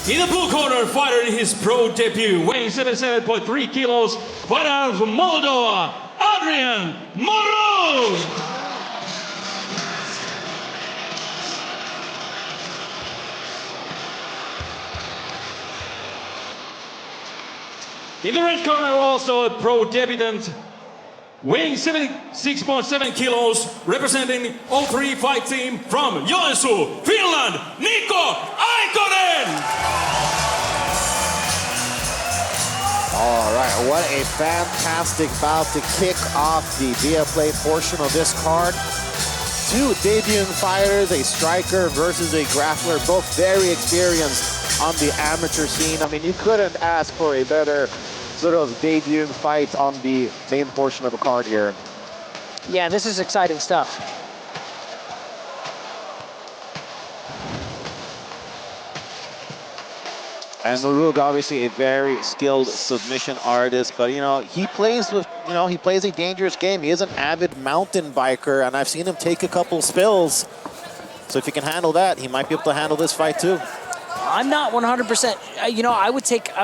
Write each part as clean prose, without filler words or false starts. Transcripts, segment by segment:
In the blue corner, fighter in his pro debut, weighing 77.3 kilos, fighter from Moldova, Adrian Murug. In the red corner, also a pro debutant, weighing 76.7 kilos, representing 03 fight team from ju-jutsu, Finland, Niko, Aikonen! All right, what a fantastic bout to kick off the Viaplay portion of this card. Two debuting fighters, a striker versus a grappler, both very experienced on the amateur scene. I mean, you couldn't ask for a better sort of debuting fight on the main portion of the card here. Yeah, this is exciting stuff. And Murug, obviously a very skilled submission artist, but he plays with, he plays a dangerous game. He is an avid mountain biker, and I've seen him take a couple spills. So if he can handle that, he might be able to handle this fight too. I'm not 100%. I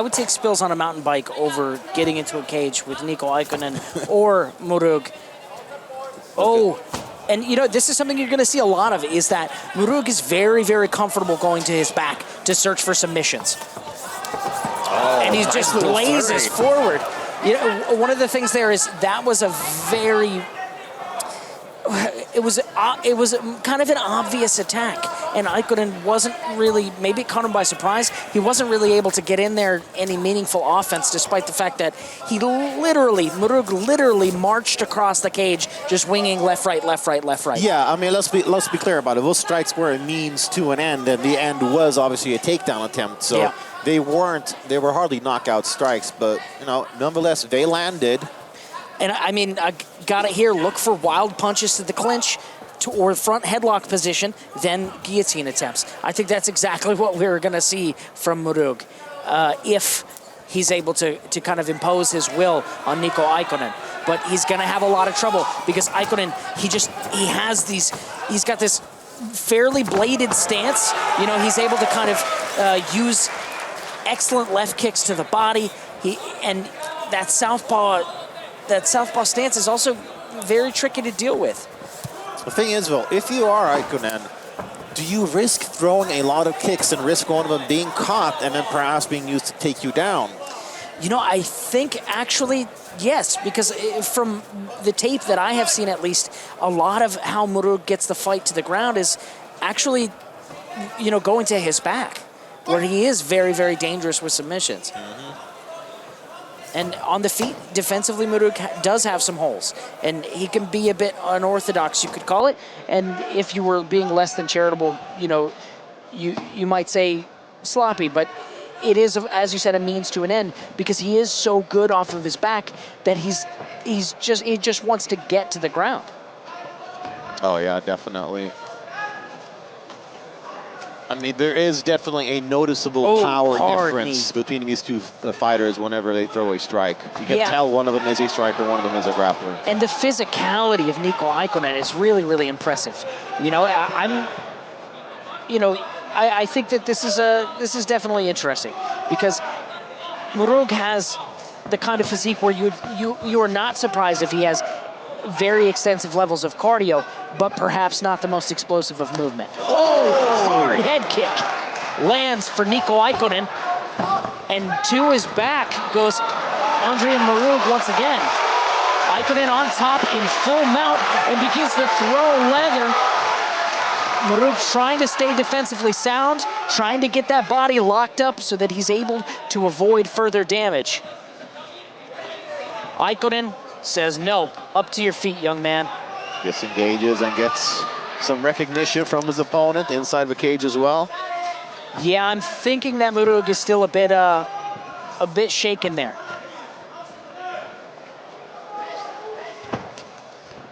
would take spills on a mountain bike over getting into a cage with Niko Aikonen or Murug. Oh, and this is something you're going to see a lot of, is that Murug is very, very comfortable going to his back to search for submissions. Oh, and he just blazes forward. One of the things there is that was a very, it was kind of an obvious attack, and Aikonen wasn't really, maybe it caught him by surprise. He wasn't really able to get in there any meaningful offense, despite the fact that Murug literally marched across the cage, just winging left, right, left, right, left, right. Yeah, I mean, let's be clear about it. Those strikes were a means to an end, and the end was obviously a takedown attempt. So yeah. They were hardly knockout strikes, but nonetheless, they landed. And I mean, I got it here. Look for wild punches to the clinch or front headlock position, then guillotine attempts. I think that's exactly what we're going to see from Murug if he's able to kind of impose his will on Niko Aikonen. But he's going to have a lot of trouble because Aikonen, he's got this fairly bladed stance. He's able to kind of use excellent left kicks to the body. And that southpaw stance is also very tricky to deal with. The thing is, though, if you are Aikonen, do you risk throwing a lot of kicks and risk one of them being caught and then perhaps being used to take you down? I think actually, yes, because from the tape that I have seen at least, a lot of how Murug gets the fight to the ground is actually, going to his back, where he is very, very dangerous with submissions. Mm-hmm. And on the feet, defensively, Murug does have some holes. And he can be a bit unorthodox, you could call it. And if you were being less than charitable, you might say sloppy. But it is, as you said, a means to an end, because he is so good off of his back that he just wants to get to the ground. Oh, yeah, definitely. I mean, there is definitely a noticeable power difference between these two fighters whenever they throw a strike. You can tell one of them is a striker, one of them is a grappler. And the physicality of Niko Aikonen is really, really impressive. I think that this is definitely interesting, because Murug has the kind of physique where you are not surprised if he has very extensive levels of cardio, but perhaps not the most explosive of movement. Hard head kick lands for Niko Aikonen, and to his back goes Adrian Murug once again. Aikonen on top in full mount and begins to throw leather. Murug trying to stay defensively sound, trying to get that body locked up so that he's able to avoid further damage. Aikonen says, no, up to your feet, young man. Disengages and gets some recognition from his opponent inside the cage as well. Yeah, I'm thinking that Murug is still a bit shaken there.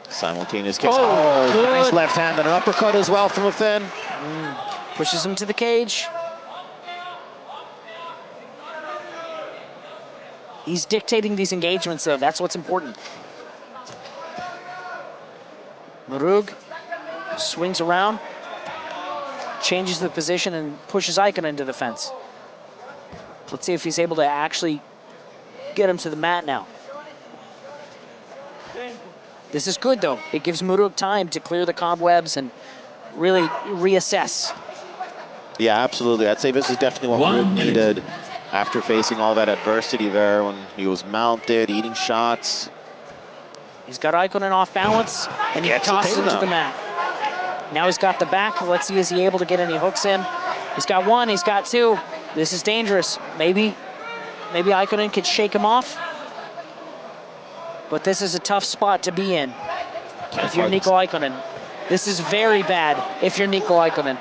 Simultaneous kicks. Oh, nice left hand and an uppercut as well from within. Pushes him to the cage. He's dictating these engagements, though. That's what's important. Murug swings around, changes the position, and pushes Aikonen to the fence. Let's see if he's able to actually get him to the mat now. This is good, though. It gives Murug time to clear the cobwebs and really reassess. Yeah, absolutely. I'd say this is definitely what Murug needed after facing all that adversity there when he was mounted, eating shots. He's got Aikonen off balance, and he tosses him to the mat. Now he's got the back. Let's see, is he able to get any hooks in? He's got one, he's got two. This is dangerous. Maybe Aikonen could shake him off. But this is a tough spot to be in if you're Niko Aikonen. This is very bad if you're Niko Aikonen.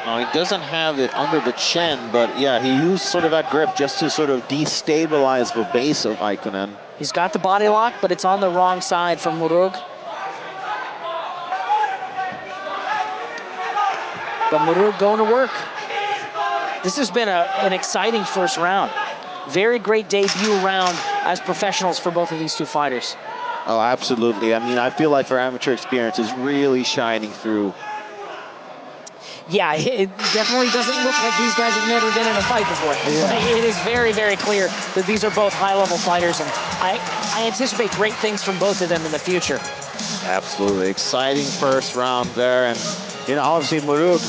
He doesn't have it under the chin, but yeah, he used sort of that grip just to sort of destabilize the base of Aikonen. He's got the body lock, but it's on the wrong side from Murug. But Murug going to work. This has been an exciting first round. Very great debut round as professionals for both of these two fighters. Oh, absolutely. I mean, I feel like their amateur experience is really shining through. Yeah, it definitely doesn't look like these guys have never been in a fight before. Yeah. It is very, very clear that these are both high-level fighters, and I anticipate great things from both of them in the future. Absolutely. Exciting first round there, and obviously Murug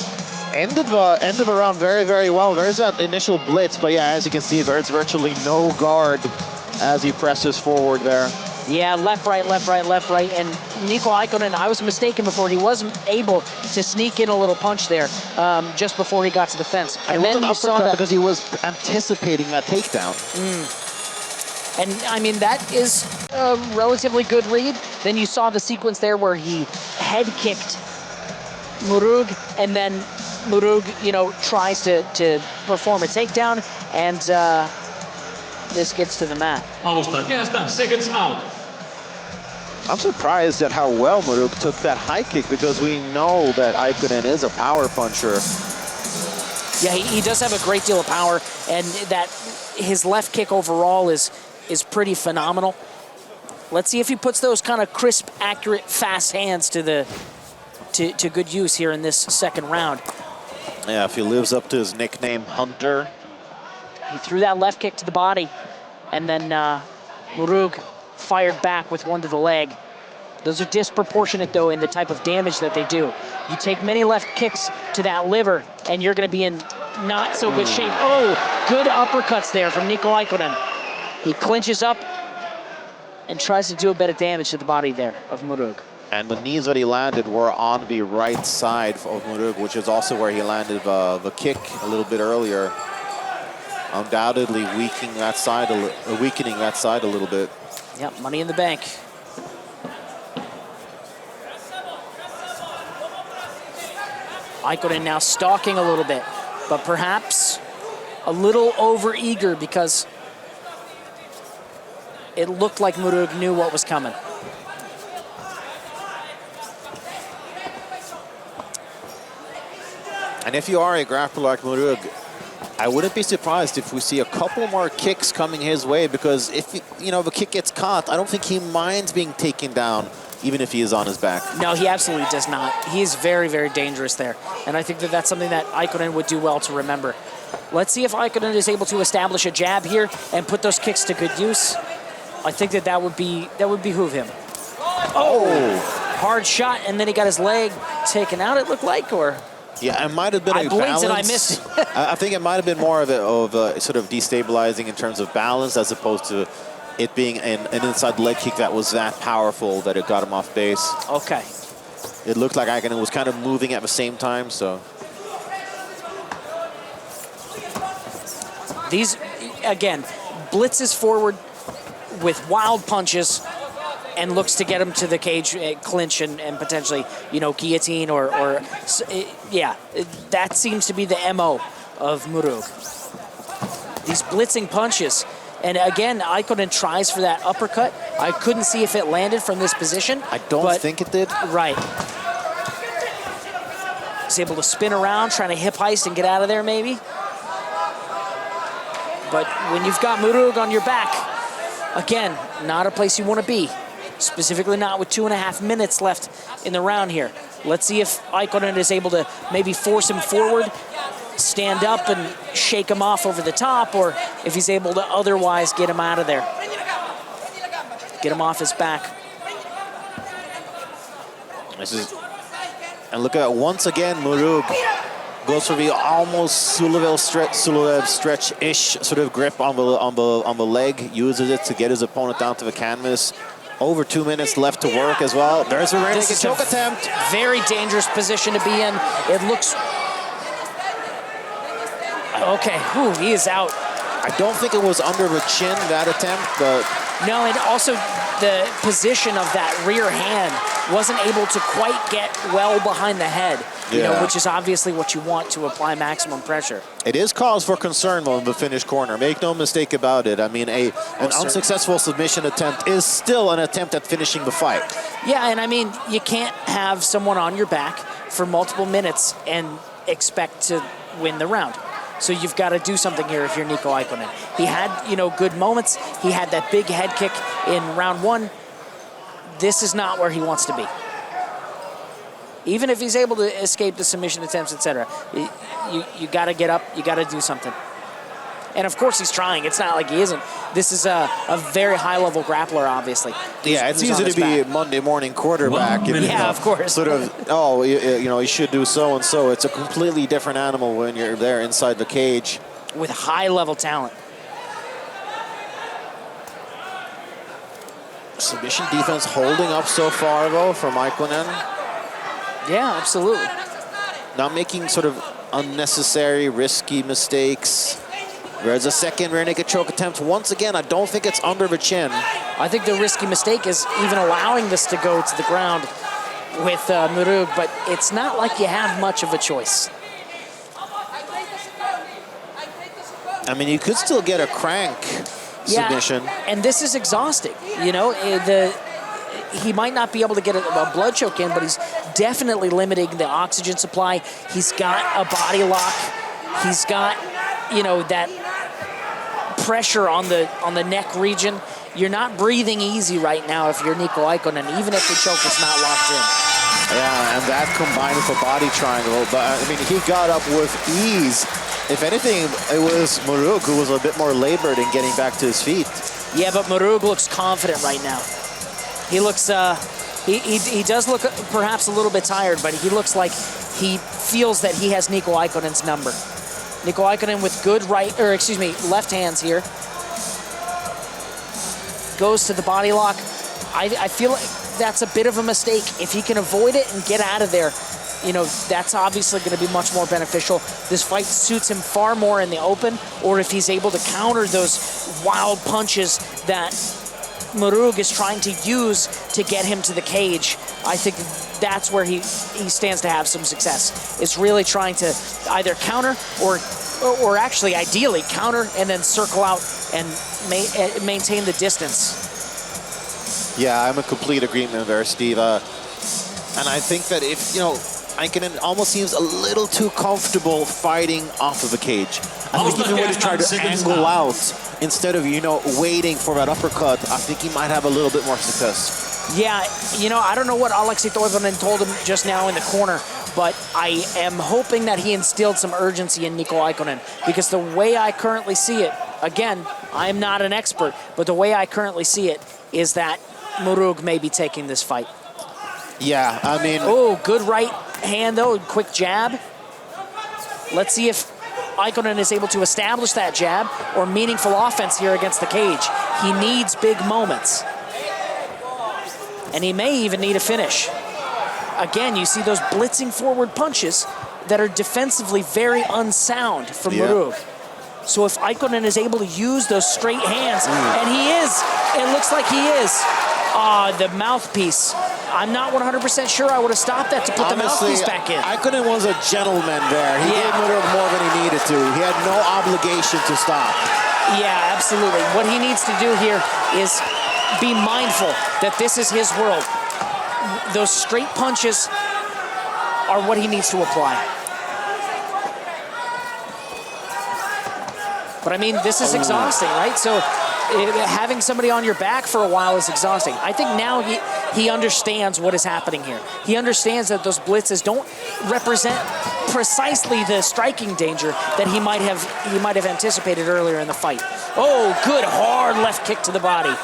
ended the round very, very well. There's that initial blitz, but yeah, as you can see, there's virtually no guard as he presses forward there. Yeah, left, right, left, right, left, right. And Niko Aikonen, I was mistaken before. He wasn't able to sneak in a little punch there just before he got to the fence. And then you saw that because he was anticipating that takedown. And I mean, that is a relatively good read. Then you saw the sequence there where he head kicked Murug, and then Murug, tries to perform a takedown, and this gets to the mat. Seconds out. I'm surprised at how well Murug took that high kick, because we know that Aikonen is a power puncher. Yeah, he does have a great deal of power, and that his left kick overall is pretty phenomenal. Let's see if he puts those kind of crisp, accurate, fast hands to good use here in this second round. Yeah, if he lives up to his nickname, Hunter. He threw that left kick to the body, and then Murug fired back with one to the leg. Those are disproportionate, though, in the type of damage that they do. You take many left kicks to that liver, and you're going to be in not so good shape. Oh, good uppercuts there from Niko Aikonen. He clinches up and tries to do a bit of damage to the body there of Murug. And the knees that he landed were on the right side of Murug, which is also where he landed the kick a little bit earlier. Undoubtedly weakening that side a little bit. Yep, money in the bank. Aikonen now stalking a little bit, but perhaps a little over-eager because it looked like Murug knew what was coming. And if you are a grappler like Murug, I wouldn't be surprised if we see a couple more kicks coming his way, because if the kick gets caught, I don't think he minds being taken down, even if he is on his back. No, he absolutely does not. He's very, very dangerous there. And I think that that's something that Aikonen would do well to remember. Let's see if Aikonen is able to establish a jab here and put those kicks to good use. I think that would behoove him. Oh, hard shot, and then he got his leg taken out, it looked like, or? Yeah, it might have been I blinked and I missed it. I think it might have been more of a sort of destabilizing in terms of balance, as opposed to it being an inside leg kick that was that powerful that it got him off base. Okay. It looked like Aikonen was kind of moving at the same time, so. These, again, blitzes forward with wild punches and looks to get him to the cage, clinch, and potentially, guillotine or yeah, that seems to be the MO of Murug. These blitzing punches. And again, Aikonen tries for that uppercut. I couldn't see if it landed from this position. I don't think it did. Right. He's able to spin around, trying to hip heist and get out of there maybe. But when you've got Murug on your back, again, not a place you want to be. Specifically not with 2.5 minutes left in the round here. Let's see if Aikonen is able to maybe force him forward stand up and shake him off over the top, or if he's able to otherwise get him out of there. Get him off his back. And look at once again, Murug goes for the almost Sulev stretch-ish sort of grip on the leg, uses it to get his opponent down to the canvas. Over 2 minutes left to work as well. There's a rear naked choke attempt. Very dangerous position to be in. It looks... Okay, ooh, he is out. I don't think it was under the chin, that attempt, but... No, and also the position of that rear hand wasn't able to quite get well behind the head, you know, which is obviously what you want to apply maximum pressure. It is cause for concern on the finish corner. Make no mistake about it. I mean, an unsuccessful submission attempt is still an attempt at finishing the fight. Yeah, and I mean, you can't have someone on your back for multiple minutes and expect to win the round. So you've got to do something here if you're Niko Aikonen. He had, you know, good moments. He had that big head kick in round 1. This is not where he wants to be. Even if he's able to escape the submission attempts, etc., you got to get up. You got to do something. And of course he's trying. It's not like he isn't. This is a very high-level grappler, obviously. Yeah, it's easy to be a Monday morning quarterback. Yeah, of course. Sort of, oh, you know, you should do so and so. It's a completely different animal when you're there inside the cage. With high-level talent. Submission defense holding up so far, though, from Aikonen. Yeah, absolutely. Not making sort of unnecessary, risky mistakes. There's a second rear naked choke attempt. Once again, I don't think it's under the chin. I think the risky mistake is even allowing this to go to the ground with Murug, but it's not like you have much of a choice. I mean, you could still get a crank submission. And this is exhausting. You know, he might not be able to get a blood choke in, but he's definitely limiting the oxygen supply. He's got a body lock. He's got, you know, that pressure on the neck region. You're not breathing easy right now if you're Niko Aikonen, even if the choke is not locked in. Yeah, and that combined with a body triangle. But I mean, he got up with ease. If anything, it was Murug who was a bit more labored in getting back to his feet. Yeah, but Murug looks confident right now. He looks, he does look perhaps a little bit tired, but he looks like he feels that he has Niko Aikonen's number. Niko Aikonen with good left hands here. Goes to the body lock. I feel like that's a bit of a mistake. If he can avoid it and get out of there, you know, that's obviously going to be much more beneficial. This fight suits him far more in the open, or if he's able to counter those wild punches that Murug is trying to use to get him to the cage. I think that's where he stands to have some success. It's really trying to either counter or actually ideally counter and then circle out and maintain the distance. Yeah, I'm in complete agreement there, Steve. And I think that if, you know, Aikonen almost seems a little too comfortable fighting off of the cage. I think if he were to try to angle out instead of, you know, waiting for that uppercut, I think he might have a little bit more success. Yeah, you know, I don't know what Aleksi Toivonen told him just now in the corner, but I am hoping that he instilled some urgency in Niko Aikonen, because the way I currently see it, again, I am not an expert, but the way I currently see it is that Murug may be taking this fight. Yeah, I mean... Oh, good right hand, though, quick jab. Let's see if Aikonen is able to establish that jab or meaningful offense here against the cage. He needs big moments. And he may even need a finish. Again, you see those blitzing forward punches that are defensively very unsound from Murug. So if Aikonen is able to use those straight hands, and he is, it looks like he is. The mouthpiece. I'm not 100% sure I would have stopped that to put the mouthpiece back in. Aikonen was a gentleman there. He gave Murug more than he needed to. He had no obligation to stop. Yeah, absolutely. What he needs to do here is be mindful that this is his world. Those straight punches are what he needs to apply. But I mean, this is exhausting, right? So having somebody on your back for a while is exhausting. I think now he understands what is happening here. He understands that those blitzes don't represent precisely the striking danger that he might have anticipated earlier in the fight. Oh, good hard left kick to the body.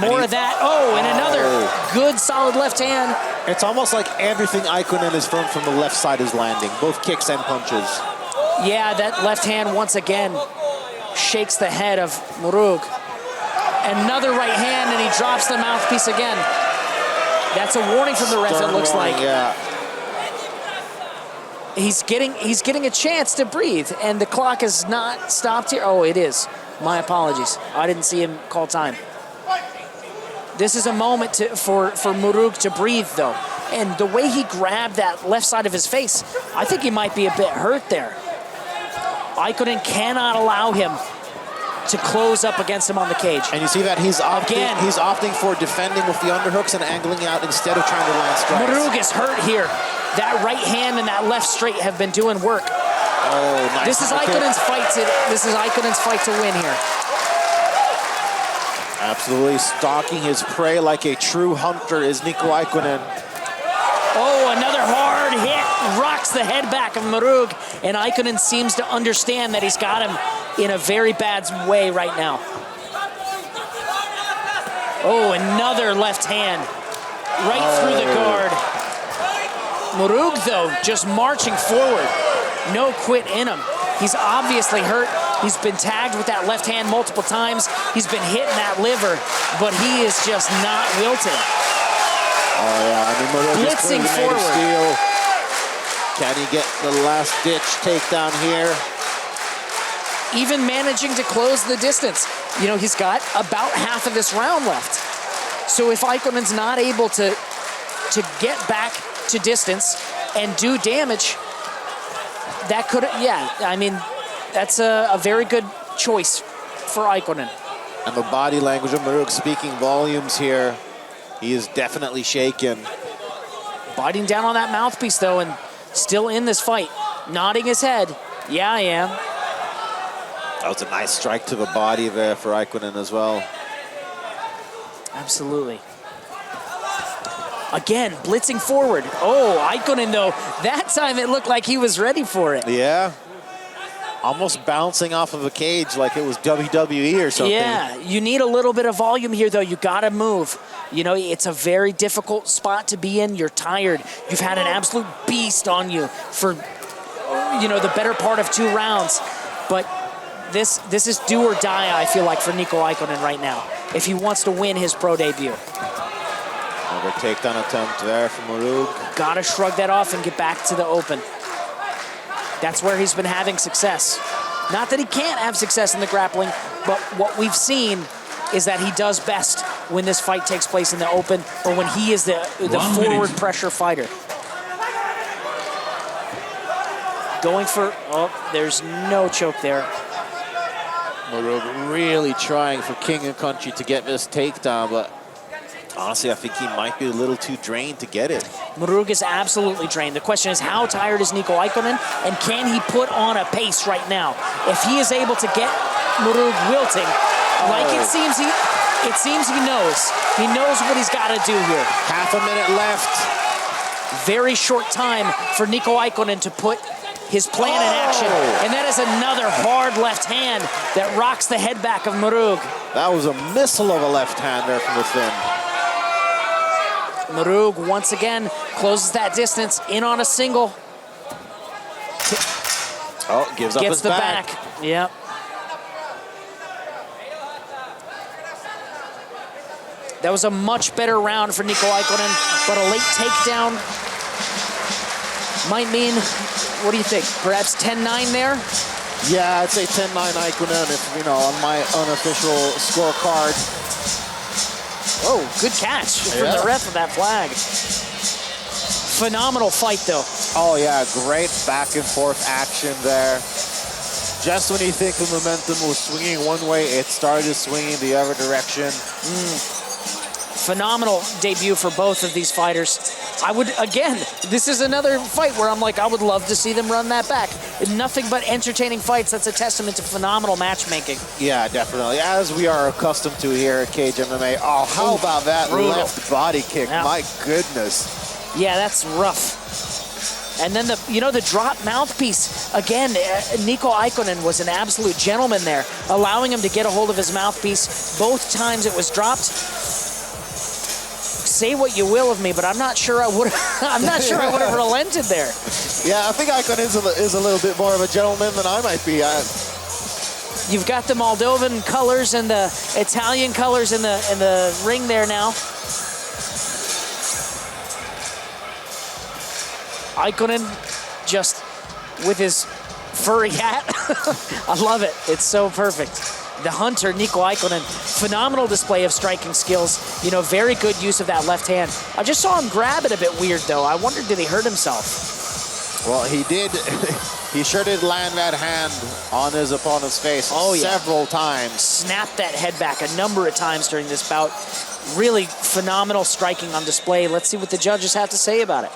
More of that. Oh, and another good solid left hand. It's almost like everything Aikonen is from the left side is landing, both kicks and punches. Yeah, that left hand once again shakes the head of Murug. Another right hand, and he drops the mouthpiece again. That's a warning from the ref, it looks like. Yeah. He's getting a chance to breathe, and the clock is not stopped here. Oh, it is. My apologies. I didn't see him call time. This is a moment for Murug to breathe, though. And the way he grabbed that left side of his face, I think he might be a bit hurt there. Aikonen cannot allow him to close up against him on the cage. And you see that he's opting for defending with the underhooks and angling out instead of trying to land strikes. Murug is hurt here. That right hand and that left straight have been doing work. Oh, nice. This is Aikonen's fight to win here. Absolutely stalking his prey like a true hunter is Niko Aikonen. Oh, another hard hit rocks the head back of Murug, and Aikonen seems to understand that he's got him in a very bad way right now. Oh, another left hand right through the guard. Murug, though, just marching forward. No quit in him. He's obviously hurt. He's been tagged with that left hand multiple times. He's been hitting that liver, but he is just not wilting. Oh, yeah. I mean, Murug is Blitzing clearly made of forward. steel. Can he get the last ditch takedown here? Even managing to close the distance. You know, he's got about half of this round left. So if Aikonen's not able to get back to distance and do damage, that could, yeah, I mean, that's a very good choice for Aikonen. And the body language of Murug speaking volumes here. He is definitely shaken. Biting down on that mouthpiece, though, and still in this fight. Nodding his head. Yeah, I am. That was a nice strike to the body there for Aikonen as well. Absolutely. Again, blitzing forward. Oh, Aikonen, though, that time it looked like he was ready for it. Yeah. Almost bouncing off of a cage like it was WWE or something. Yeah, you need a little bit of volume here, though. You got to move. You know, it's a very difficult spot to be in. You're tired. You've had an absolute beast on you for, you know, the better part of 2 rounds. But this is do or die, I feel like, for Niko Aikonen right now, if he wants to win his pro debut. Another takedown attempt there from Murug. Got to shrug that off and get back to the open. That's where he's been having success. Not that he can't have success in the grappling, but what we've seen is that he does best when this fight takes place in the open or when he is the forward pressure fighter. Going for, oh, there's no choke there. Murug really trying for king and country to get this takedown, but honestly, I think he might be a little too drained to get it. Murug is absolutely drained. The question is, how tired is Niko Aikonen, and can he put on a pace right now? If he is able to get Murug wilting, like it seems he knows. He knows what he's got to do here. Half a minute left. Very short time for Niko Aikonen to put his plan in action, and that is another hard left hand that rocks the head back of Murug. That was a missile of a left hand there from within. Murug once again closes that distance in on a single. Oh, gives up his back. Yep. That was a much better round for Niko Aikonen, but a late takedown might mean, what do you think? Perhaps 10-9 there? Yeah, I'd say 10-9 Aikonen if, you know, on my unofficial scorecard. Oh, good catch from the ref of that flag. Phenomenal fight, though. Oh, yeah, great back and forth action there. Just when you think the momentum was swinging one way, it started swinging the other direction. Phenomenal debut for both of these fighters. I would, again, this is another fight where I'm like, I would love to see them run that back. Nothing but entertaining fights. That's a testament to phenomenal matchmaking. Yeah, definitely. As we are accustomed to here at Cage MMA. Oh, how about that brutal left body kick? Yeah. My goodness. Yeah, that's rough. And then the drop mouthpiece, again, Niko Aikonen was an absolute gentleman there, allowing him to get a hold of his mouthpiece. Both times it was dropped. Say what you will of me, but I'm not sure I would have relented there. Yeah, I think Aikonen is a little bit more of a gentleman than I might be. You've got the Moldovan colors and the Italian colors in the ring there now. Aikonen just with his furry hat. I love it. It's so perfect. The hunter, Niko Aikonen, phenomenal display of striking skills. Very good use of that left hand. I just saw him grab it a bit weird, though. I wondered, did he hurt himself? Well, he did. He sure did land that hand on his opponent's face several times. Snapped that head back a number of times during this bout. Really phenomenal striking on display. Let's see what the judges have to say about it.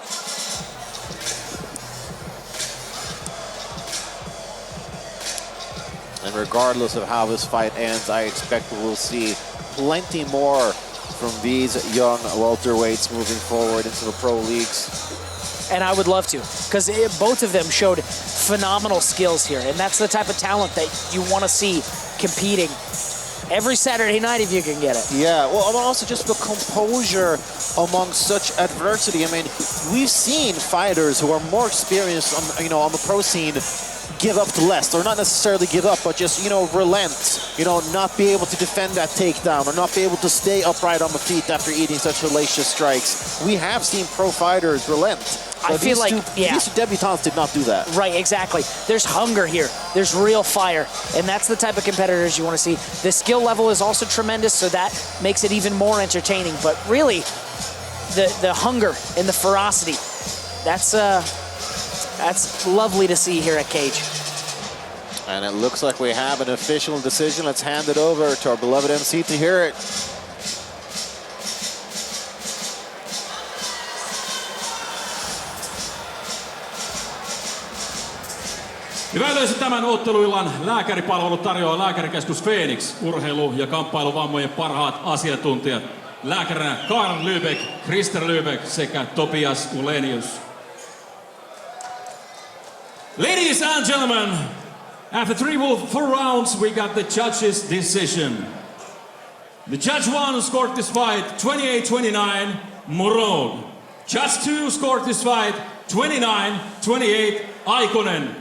And regardless of how this fight ends, I expect we'll see plenty more from these young welterweights moving forward into the pro leagues. And I would love to, because both of them showed phenomenal skills here, and that's the type of talent that you want to see competing every Saturday night if you can get it. Yeah, well, also just the composure among such adversity. I mean, we've seen fighters who are more experienced on the pro scene give up less, or not necessarily give up, but just, relent, not be able to defend that takedown, or not be able to stay upright on the feet after eating such hellacious strikes. We have seen pro fighters relent. I feel like, these two debutants did not do that. Right, exactly. There's hunger here. There's real fire, and that's the type of competitors you want to see. The skill level is also tremendous, so that makes it even more entertaining. But really, the hunger and the ferocity, that's lovely to see here at Cage. And it looks like we have an official decision. Let's hand it over to our beloved MC to hear it. Hyvä yleisö, tämän otteluillan lääkäripalvelut tarjoaa Lääkärikeskus Phoenix, urheilu- ja kamppailuvammojen parhaat asiantuntijat. Lääkärinä Karl Lübeck, Krister Lübeck sekä Tobias Ulenius. Ladies and gentlemen, after 4 rounds, we got the judges' decision. The judge 1 scored this fight 28-29, Murug. Judge 2 scored this fight 29-28, Aikonen.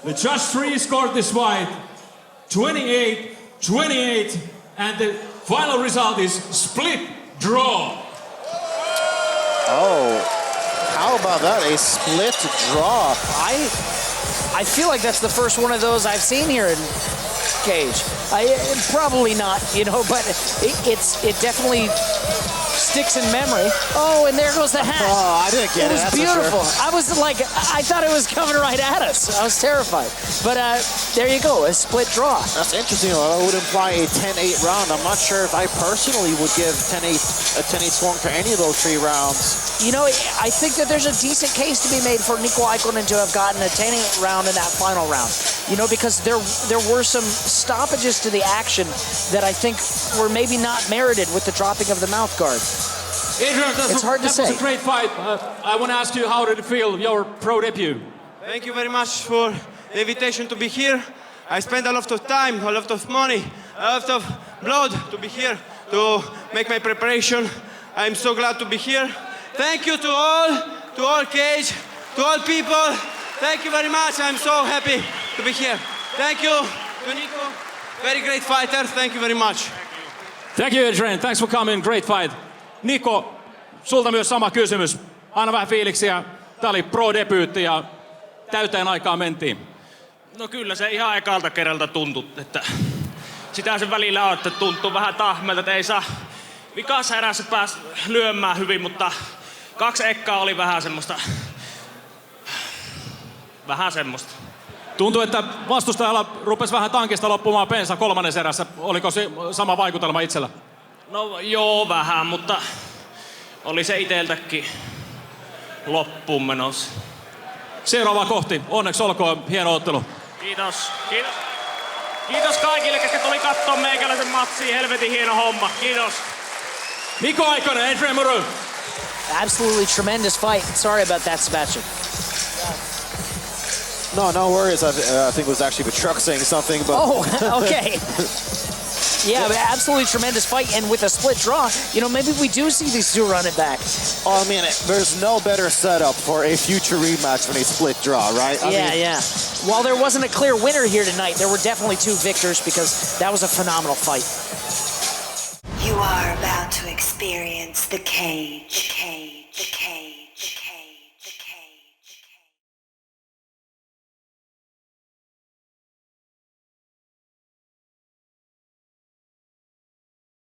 The judge 3 scored this fight 28-28, and the final result is split draw. Oh, how about that? A split draw. I feel like that's the first one of those I've seen here in Cage. Probably not, but it definitely sticks in memory. Oh, and there goes the hat. Oh, I didn't get it. It was beautiful. I was like, I thought it was coming right at us. I was terrified. But there you go, a split draw. That's interesting. That would imply a 10-8 round. I'm not sure if I personally would give a 10-8 swung for any of those 3 rounds. I think that there's a decent case to be made for Niko Aikonen to have gotten a 10-8 round in that final round. Because there were some stoppages to the action that I think were maybe not merited with the dropping of the mouth guard. Adrian, it's hard to say. That was a great fight. I want to ask you, how did it feel, your pro debut? Thank you very much for the invitation to be here. I spent a lot of time, a lot of money, a lot of blood to be here, to make my preparation. I'm so glad to be here. Thank you to all Cage, to all people. Thank you very much. I'm so happy to be here. Thank you to Niko, very great fighter. Thank you very much. Thank you, Adrian. Thanks for coming. Great fight. Niko, sulta myös sama kysymys. Anna vähän fiiliksiä. Tää oli pro-debyytti ja täyteen aikaa mentiin. No kyllä se ihan ekalta kerralta tuntui, että sitä se välillä on, että tuntuu vähän tahmelta, että ei saa vikassa erässä päästä lyömään hyvin, mutta 2 ekkaa oli vähän semmoista. Tuntuu, että vastustajalla rupesi vähän tankista loppumaan bensa 3. erässä. Oliko se sama vaikutelma itsellä? No joo, vähän, mutta oli se iteltäkin loppuun menossa. Seuraava kohti. Onneksi olkoon. Hieno ottelu. Kiitos. Kiitos kaikille, ketkä tuli kattoo meikäläisen matsiin. Helvetin hieno homma. Kiitos. Niko Aikonen, Adrian Murug. Absolutely tremendous fight. Sorry about that, Sebastian. No, no worries. I think it was actually the truck saying something, but... Oh, okay. Yeah, but absolutely tremendous fight, and with a split draw, you know, maybe we do see these two running back. Oh, I mean, there's no better setup for a future rematch than a split draw, right? I mean, While there wasn't a clear winner here tonight, there were definitely two victors because that was a phenomenal fight. You are about to experience the cage.